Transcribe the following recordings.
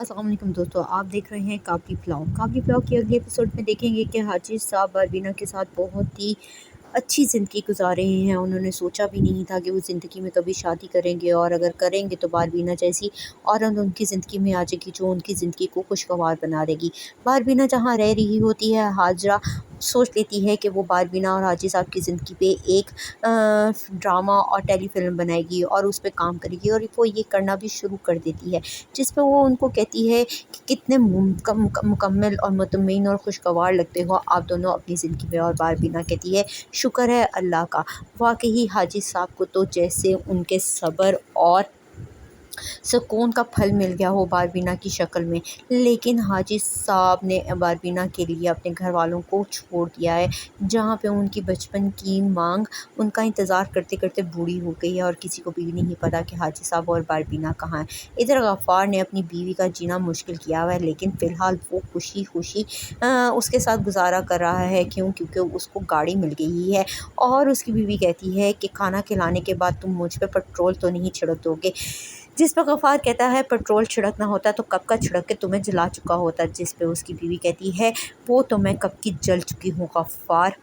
अस्सलाम वालेकुम दोस्तों, आप देख रहे हैं काबली ब्लॉग के अगले एपिसोड में देखेंगे कि हाजिर साहब बारबीना के साथ बहुत ही अच्छी ज़िंदगी गुजार रहे हैं। उन्होंने सोचा भी नहीं था कि वो ज़िंदगी में कभी शादी करेंगे, और अगर करेंगे तो बारबीना जैसी औरत उनकी ज़िंदगी में आ जाएगी जो उनकी ज़िंदगी को खुशगवार बना देगी। बारबीना जहाँ रह रही होती है, हाजरा सोच लेती है कि वो बारबीना और हाजी साहब की ज़िंदगी पे एक ड्रामा और टेलीफिल्म बनाएगी और उस पे काम करेगी, और वो ये करना भी शुरू कर देती है, जिस पे वो उनको कहती है कि कितने मुकम्मल और मुतमईन और खुशगवार लगते हो आप दोनों अपनी ज़िंदगी में। और बारबीना कहती है शुक्र है अल्लाह का, वाकई हाजी साहब को तो जैसे उनके सब्र और सुकून का फल मिल गया हो बारबीना की शक्ल में। लेकिन हाजी साहब ने बारबीना के लिए अपने घर वालों को छोड़ दिया है, जहाँ पे उनकी बचपन की मांग उनका इंतज़ार करते करते बूढ़ी हो गई है, और किसी को भी नहीं पता कि हाजी साहब और बारबीना कहाँ हैं। इधर गफ़ार ने अपनी बीवी का जीना मुश्किल किया हुआ है, लेकिन फ़िलहाल वो खुशी खुशी उसके साथ गुजारा कर रहा है। क्योंकि उसको गाड़ी मिल गई है, और उसकी बीवी कहती है कि खाना खिलाने के बाद तुम मुझ पे पेट्रोल तो नहीं छिड़क दोगे। जिस पर गफ़ार कहता है पेट्रोल छिड़कना होता तो कब का छिड़क के तुम्हें जला चुका होता। जिस पे उसकी बीवी कहती है वो तो मैं कब की जल चुकी हूँ गफ़ार।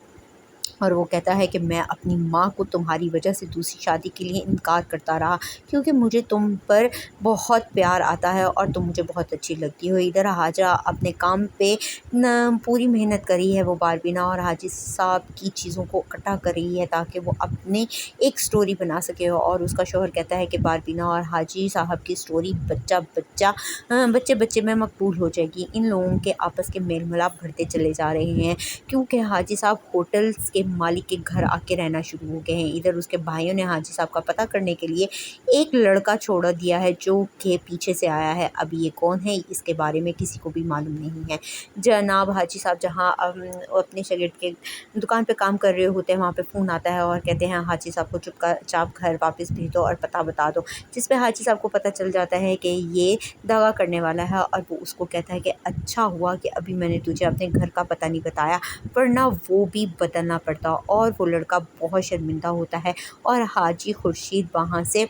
और वो कहता है कि मैं अपनी माँ को तुम्हारी वजह से दूसरी शादी के लिए इनकार करता रहा, क्योंकि मुझे तुम पर बहुत प्यार आता है और तुम मुझे बहुत अच्छी लगती हो। इधर हाजरा अपने काम पे पूरी मेहनत करी है, वो बारबीना और हाजी साहब की चीज़ों को इकट्ठा कर रही है ताकि वो अपने एक स्टोरी बना सके। और उसका शौहर कहता है कि बारबीना और हाजी साहब की स्टोरी बच्चे बच्चे में मकबूल हो जाएगी। इन लोगों के आपस के मेल मिलाप बढ़ते चले जा रहे हैं, क्योंकि हाजी साहब होटल्स के मालिक के घर आके रहना शुरू हो गए हैं। इधर उसके भाइयों ने हाजी साहब का पता करने के लिए एक लड़का छोड़ दिया है जो के पीछे से आया है। अभी ये कौन है इसके बारे में किसी को भी मालूम नहीं है। जनाब हाजी साहब जहाँ अपने शगिर्द के दुकान पे काम कर रहे होते हैं, वहाँ पे फ़ोन आता है और कहते हैं हाजी साहब को चुपचाप घर वापस भेज दो और पता बता दो। जिस पे हाजी साहब को पता चल जाता है कि ये दगा करने वाला है, और वो उसको कहता है कि अच्छा हुआ कि अभी मैंने तुझे अपने घर का पता नहीं बताया, वरना वो भी बदलना पड़ता। और वो लड़का बहुत शर्मिंदा होता है, और हाजी खुर्शीद वहाँ से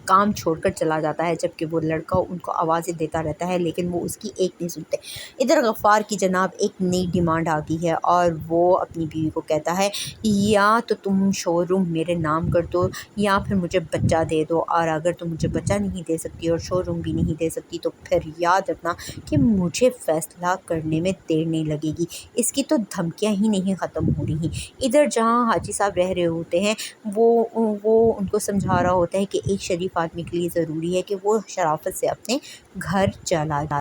काम छोड़कर चला जाता है, जबकि वो लड़का उनको आवाज़ें देता रहता है, लेकिन वो उसकी एक नहीं सुनते। इधर गफ़ार की जनाब एक नई डिमांड आ गई है, और वो अपनी बीवी को कहता है या तो तुम शोरूम मेरे नाम कर दो, या फिर मुझे बच्चा दे दो। और अगर तुम मुझे बच्चा नहीं दे सकती और शोरूम भी नहीं दे सकती, तो फिर याद रखना कि मुझे फ़ैसला करने में देर नहीं लगेगी। इसकी तो धमकियाँ ही नहीं ख़त्म हो रही। इधर जहाँ हाजी साहब रह रहे होते हैं, वो उनको समझा रहा होता है कि एक शरीफ आदमी के लिए ज़रूरी है कि वो शराफ़त से अपने घर चला जाए।